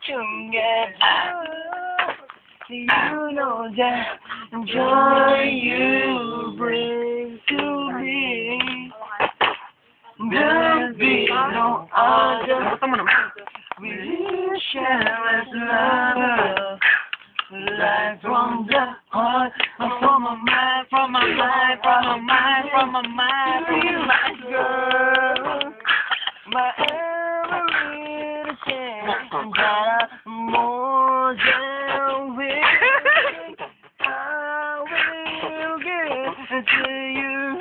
together. You know that joy you bring to me. There'll be no other. We share as lovers. Life from the heart, from my mind, from my mind, from my mind, from my mind. Realize, girl, my every chance that I'm more than willing, I will give to you.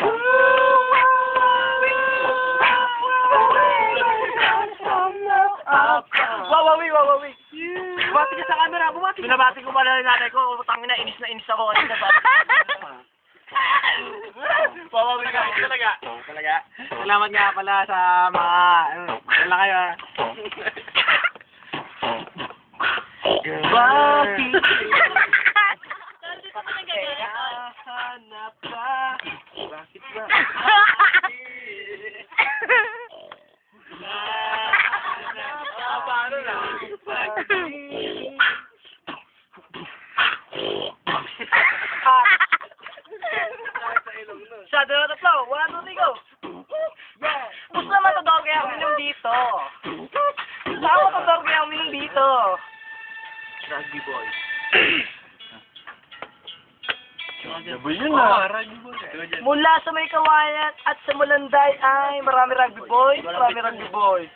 Wawawi. Bumati ka sa camera, bumati. Binabati ko pala yung nanay ko. Tangina, inis ako. Wawawi ka, talaga. Salamat nga pala sa mga, wala kayo ah. Bakit? Hanap pa. Bakit ba? Paano na? Sa dalawa tatlo, 1, 2, 3, go! Yeah! Gusto naman ito daw kaya uminom dito. Saan mo ito daw kaya uminom dito? Rugby boy. Mula sa may kawayan at sa Mulanday ay marami rugby boys.